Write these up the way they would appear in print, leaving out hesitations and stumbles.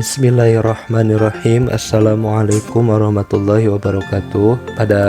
Bismillahirrahmanirrahim. Assalamualaikum warahmatullahi wabarakatuh. Pada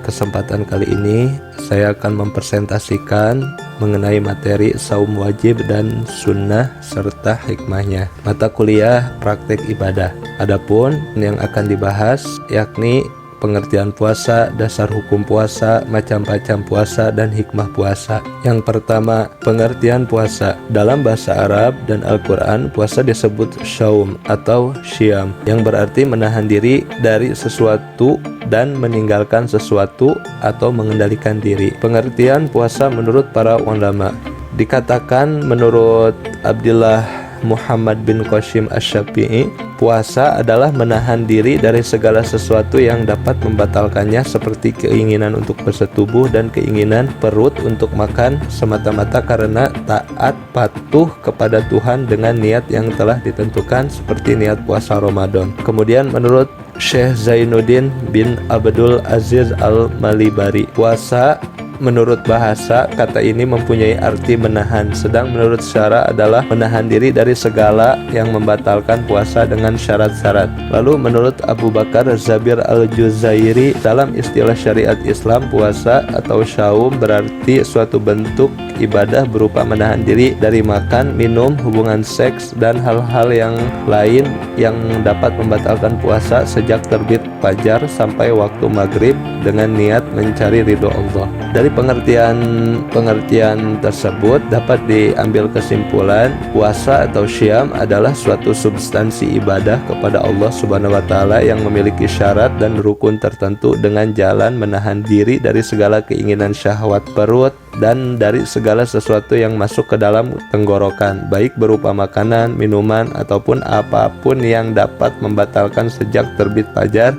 kesempatan kali ini saya akan mempresentasikan mengenai materi saum wajib dan sunnah serta hikmahnya. Mata kuliah praktek ibadah. Adapun yang akan dibahas yakni pengertian puasa, dasar hukum puasa, macam-macam puasa, dan hikmah puasa. Yang pertama, pengertian puasa. Dalam bahasa Arab dan Al-Quran, puasa disebut syaum atau syam, yang berarti menahan diri dari sesuatu dan meninggalkan sesuatu atau mengendalikan diri. Pengertian puasa menurut para ulama dikatakan menurut Abdullah Muhammad bin Qasim Asy-Syafi'i, puasa adalah menahan diri dari segala sesuatu yang dapat membatalkannya, seperti keinginan untuk bersetubuh dan keinginan perut untuk makan, semata-mata karena taat patuh kepada Tuhan dengan niat yang telah ditentukan, seperti niat puasa Ramadan. Kemudian menurut Syekh Zainuddin bin Abdul Aziz Al-Malibari, puasa menurut bahasa, kata ini mempunyai arti menahan, sedang menurut syara adalah menahan diri dari segala yang membatalkan puasa dengan syarat-syarat. Lalu menurut Abu Bakar Zabir Al-Juzairi, dalam istilah syariat Islam, puasa atau syaum berarti suatu bentuk ibadah berupa menahan diri dari makan, minum, hubungan seks, dan hal-hal yang lain yang dapat membatalkan puasa sejak terbit fajar sampai waktu maghrib dengan niat mencari ridho Allah. Dari pengertian tersebut dapat diambil kesimpulan puasa atau syam adalah suatu substansi ibadah kepada Allah Subhanahu wa taala yang memiliki syarat dan rukun tertentu dengan jalan menahan diri dari segala keinginan syahwat perut dan dari segala sesuatu yang masuk ke dalam tenggorokan, baik berupa makanan, minuman, ataupun apapun yang dapat membatalkan sejak terbit fajar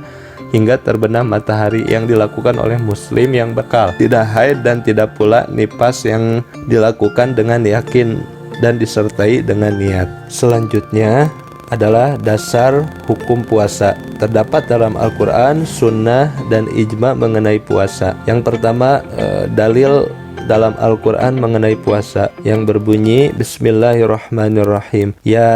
hingga terbenam matahari, yang dilakukan oleh muslim yang bekal, tidak haid dan tidak pula nifas, yang dilakukan dengan yakin dan disertai dengan niat. Selanjutnya adalah dasar hukum puasa. Terdapat dalam Al-Quran, sunnah, dan ijma mengenai puasa. Yang pertama, dalil dalam Al-Quran mengenai puasa yang berbunyi Bismillahirrahmanirrahim. Ya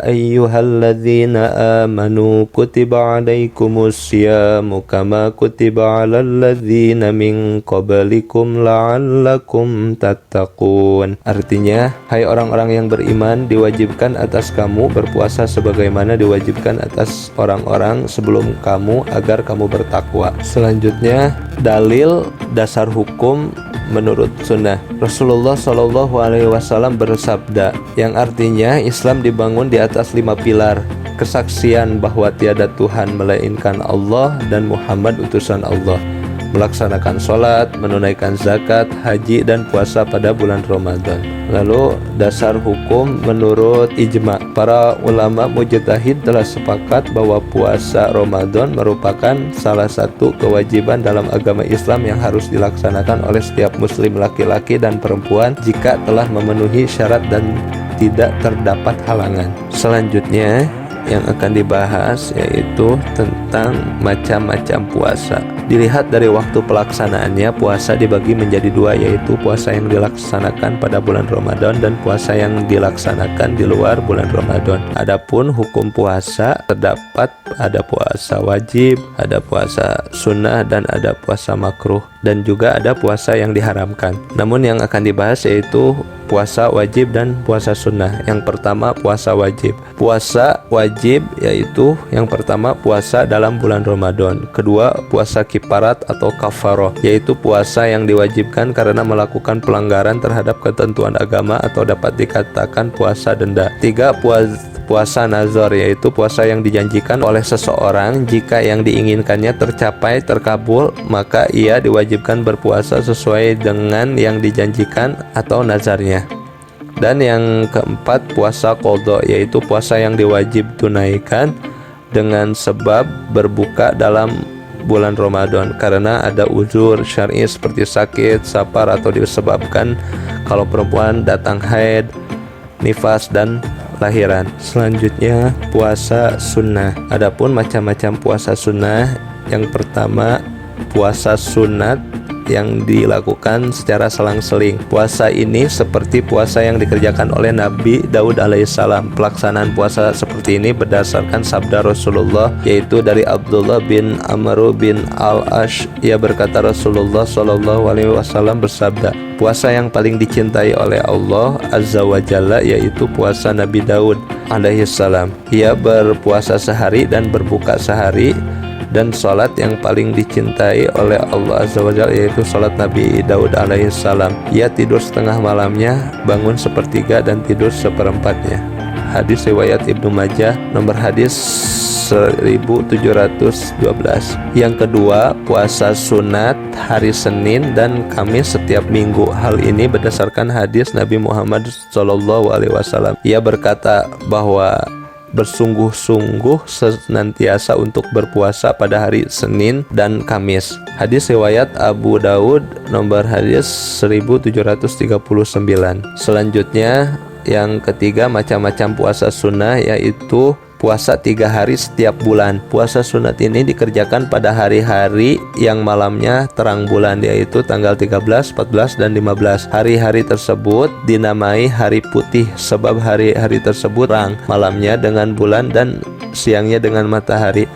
ayyuhalladzina amanu kutiba alaikumus syamu kama kutiba alal ladzina min qablikum la'allakum tattaqun. Artinya, hai orang-orang yang beriman, diwajibkan atas kamu berpuasa sebagaimana diwajibkan atas orang-orang sebelum kamu agar kamu bertakwa. Selanjutnya, dalil dasar hukum menurut sunnah. Rasulullah Shallallahu Alaihi Wasallam bersabda, yang artinya Islam dibangun di atas 5 pilar: kesaksian bahwa tiada Tuhan melainkan Allah dan Muhammad utusan Allah, melaksanakan sholat, menunaikan zakat, haji, dan puasa pada bulan Ramadan. Lalu dasar hukum menurut ijma. Para ulama mujtahid telah sepakat bahwa puasa Ramadan merupakan salah satu kewajiban dalam agama Islam yang harus dilaksanakan oleh setiap muslim laki-laki dan perempuan jika telah memenuhi syarat dan tidak terdapat halangan. Selanjutnya yang akan dibahas yaitu tentang macam-macam puasa. Dilihat dari waktu pelaksanaannya, puasa dibagi menjadi dua, yaitu puasa yang dilaksanakan pada bulan Ramadan dan puasa yang dilaksanakan di luar bulan Ramadan. Adapun hukum puasa, terdapat ada puasa wajib, ada puasa sunnah, dan ada puasa makruh, dan juga ada puasa yang diharamkan. Namun yang akan dibahas yaitu puasa wajib dan puasa sunnah. Yang pertama, puasa wajib. Puasa wajib yaitu yang pertama puasa dalam bulan Ramadan. Kedua, puasa kifarat atau kafaroh, yaitu puasa yang diwajibkan karena melakukan pelanggaran terhadap ketentuan agama atau dapat dikatakan puasa denda. Tiga, puasa nazar, yaitu puasa yang dijanjikan oleh seseorang. Jika yang diinginkannya terkabul, maka ia diwajibkan berpuasa sesuai dengan yang dijanjikan atau nazarnya. Dan yang keempat, puasa qadha, yaitu puasa yang diwajib tunaikan dengan sebab berbuka dalam bulan Ramadan karena ada uzur syar'i seperti sakit, safar, atau disebabkan kalau perempuan datang haid, nifas, dan lahiran. Selanjutnya, puasa sunnah. Adapun macam-macam puasa sunnah, yang pertama puasa sunat yang dilakukan secara selang-seling. Puasa ini seperti puasa yang dikerjakan oleh Nabi Daud alaihissalam. Pelaksanaan puasa seperti ini berdasarkan sabda Rasulullah, yaitu dari Abdullah bin Amr bin Al-Ash. Ia berkata, Rasulullah Shallallahu alaihi wasallam bersabda, puasa yang paling dicintai oleh Allah Azza wa Jalla yaitu puasa Nabi Daud alaihissalam. Ia berpuasa sehari dan berbuka sehari. Dan sholat yang paling dicintai oleh Allah Azza wa Jalla yaitu sholat Nabi Daud alaihissalam. Ia tidur setengah malamnya, bangun sepertiga, dan tidur seperempatnya. Hadis riwayat Ibnu Majah, nomor hadis 1712. Yang kedua, puasa sunat hari Senin dan Kamis setiap minggu. Hal ini berdasarkan hadis Nabi Muhammad SAW. Ia berkata bahwa bersungguh-sungguh senantiasa untuk berpuasa pada hari Senin dan Kamis. Hadis riwayat Abu Daud, nomor hadis 1739. Selanjutnya, yang ketiga, macam-macam puasa sunnah, yaitu puasa 3 hari setiap bulan. Puasa sunat ini dikerjakan pada hari-hari yang malamnya terang bulan, yaitu tanggal 13, 14, dan 15. Hari-hari tersebut dinamai hari putih sebab hari-hari tersebut terang malamnya dengan bulan dan siangnya dengan matahari.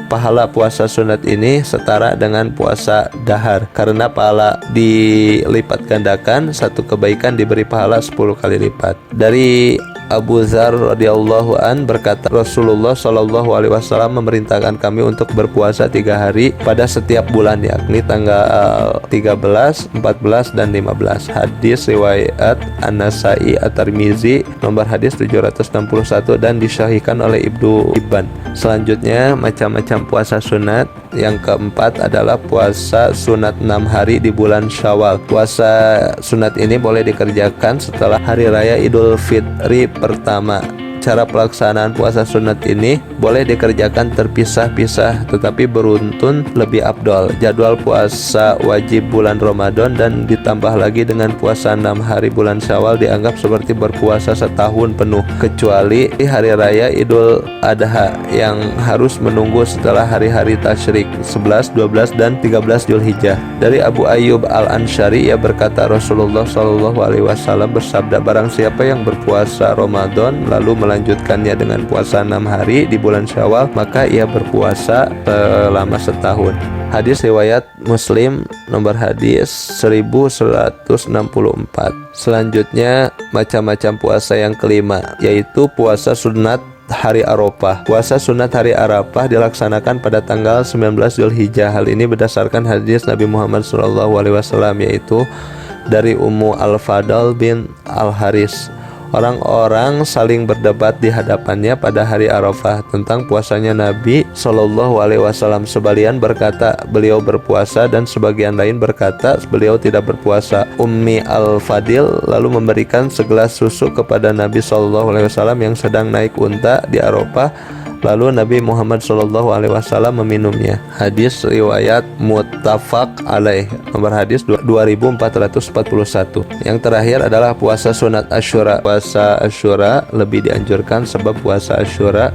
Pahala puasa sunat ini setara dengan puasa dahar, karena pahala dilipat gandakan, satu kebaikan diberi pahala 10 kali lipat. Dari Abu Dzar radhiyallahu an berkata, Rasulullah Shallallahu alaihi wasallam memerintahkan kami untuk berpuasa 3 hari pada setiap bulan, yakni tanggal 13, 14, dan 15. Hadis riwayat An-Nasai At-Tirmizi, nomor hadis 761, dan disahihkan oleh Ibnu Hibban. Selanjutnya, macam-macam puasa sunat. Yang keempat adalah puasa sunat 6 hari di bulan Syawal. Puasa sunat ini boleh dikerjakan setelah hari raya Idul Fitri pertama. Cara pelaksanaan puasa sunat ini boleh dikerjakan terpisah-pisah, tetapi beruntun lebih afdol. Jadwal puasa wajib bulan Ramadan dan ditambah lagi dengan puasa 6 hari bulan Syawal dianggap seperti berpuasa setahun penuh, kecuali hari raya Idul Adha yang harus menunggu setelah hari-hari tasyrik 11, 12, dan 13 Zulhijjah. Dari Abu Ayyub Al-Ansyari, ia berkata, Rasulullah Shallallahu alaihi wasallam bersabda, barang siapa yang berpuasa Ramadan lalu melanjutkannya dengan puasa 6 hari di bulan Syawal, maka ia berpuasa selama setahun. Hadis riwayat Muslim, nomor hadis 1164. Selanjutnya, macam-macam puasa yang kelima, yaitu puasa sunat hari Arafah. Puasa sunat hari Arafah dilaksanakan pada tanggal 19 Zulhijjah. Hal ini berdasarkan hadis Nabi Muhammad SAW, yaitu dari Ummu Al-Fadl bin Al-Haris. Orang-orang saling berdebat di hadapannya pada hari Arafah tentang puasanya Nabi Shallallahu alaihi wasallam. Sebagian berkata beliau berpuasa dan sebagian lain berkata beliau tidak berpuasa. Ummi Al-Fadil lalu memberikan segelas susu kepada Nabi Shallallahu alaihi wasallam yang sedang naik unta di Arafah. Lalu Nabi Muhammad SAW meminumnya. Hadis riwayat muttafaq alaih, nomor hadis 2441. Yang terakhir adalah puasa sunat Asyura. Puasa Asyura lebih dianjurkan sebab puasa Asyura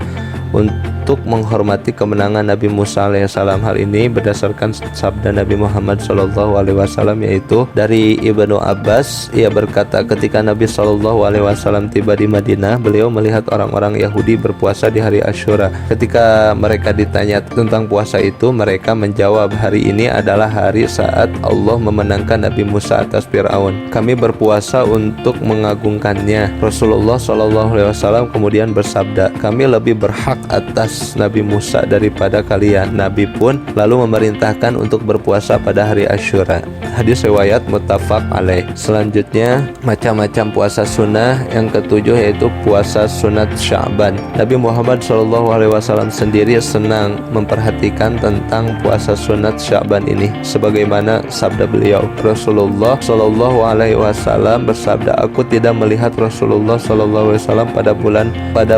untuk menghormati kemenangan Nabi Musa alaihissalam. Hal ini berdasarkan sabda Nabi Muhammad SAW, yaitu dari Ibnu Abbas. Ia berkata, ketika Nabi SAW tiba di Madinah, beliau melihat orang-orang Yahudi berpuasa di hari Asyura. Ketika mereka ditanya tentang puasa itu, mereka menjawab, hari ini adalah hari saat Allah memenangkan Nabi Musa atas Fir'aun. Kami berpuasa untuk mengagungkannya. Rasulullah SAW kemudian bersabda, kami lebih berhak atas Nabi Musa daripada kalian. Nabi pun lalu memerintahkan untuk berpuasa pada hari Asyura. Hadis riwayat muttafaq alaih. Selanjutnya, macam-macam puasa sunnah. Yang ketujuh yaitu puasa sunat Sya'ban. Nabi Muhammad SAW sendiri senang memperhatikan tentang puasa sunat Sya'ban ini, sebagaimana sabda beliau. Rasulullah SAW bersabda, aku tidak melihat Rasulullah SAW pada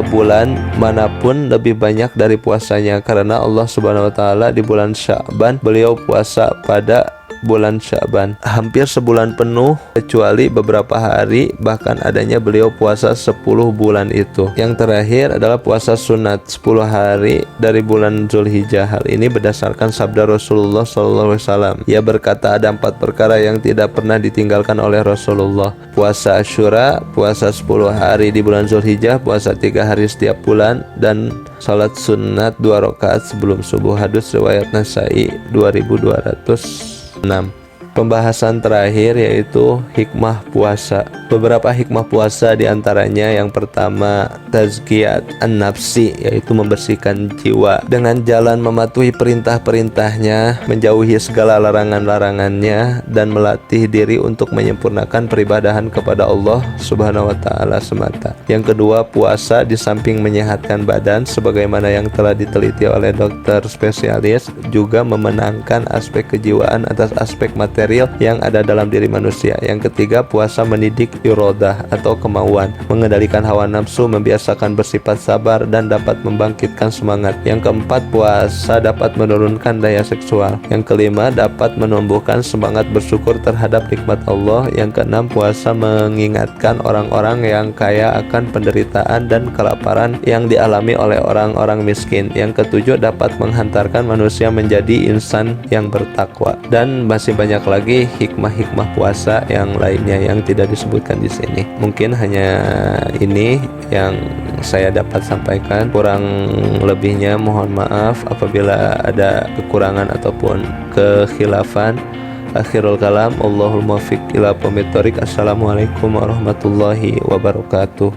bulan manapun lebih banyak dari puasanya, karena Allah Subhanahu wa taala di bulan Sya'ban beliau puasa pada bulan Sya'ban, hampir sebulan penuh kecuali beberapa hari, bahkan adanya beliau puasa 10 bulan itu. Yang terakhir adalah puasa sunat 10 hari dari bulan Zulhijjah. Hal ini berdasarkan sabda Rasulullah SAW. Ia berkata, ada 4 perkara yang tidak pernah ditinggalkan oleh Rasulullah: puasa Asyura, puasa 10 hari di bulan Zulhijjah, puasa 3 hari setiap bulan, dan salat sunat 2 rakaat sebelum subuh. Hadits riwayat Nasai 2206. Pembahasan terakhir yaitu hikmah puasa. Beberapa hikmah puasa diantaranya, yang pertama, tazkiyat an-nafsi, yaitu membersihkan jiwa dengan jalan mematuhi perintah-perintahnya, menjauhi segala larangan-larangannya, dan melatih diri untuk menyempurnakan peribadahan kepada Allah Subhanahu wa Ta'ala semata. Yang kedua, puasa di samping menyehatkan badan sebagaimana yang telah diteliti oleh dokter spesialis, juga memenangkan aspek kejiwaan atas aspek materi yang ada dalam diri manusia. Yang ketiga, puasa mendidik irodah atau kemauan, mengendalikan hawa nafsu, membiasakan bersifat sabar, dan dapat membangkitkan semangat. Yang keempat, puasa dapat menurunkan daya seksual. Yang kelima, dapat menumbuhkan semangat bersyukur terhadap nikmat Allah. Yang keenam, puasa mengingatkan orang-orang yang kaya akan penderitaan dan kelaparan yang dialami oleh orang-orang miskin. Yang ketujuh, dapat menghantarkan manusia menjadi insan yang bertakwa. Dan masih banyak lagi hikmah-hikmah puasa yang lainnya yang tidak disebutkan di sini. Mungkin hanya ini yang saya dapat sampaikan. Kurang lebihnya mohon maaf apabila ada kekurangan ataupun kekhilafan. Akhirul kalam, Allahul muwaffiq ila aqwamit thoriq. Assalamualaikum warahmatullahi wabarakatuh.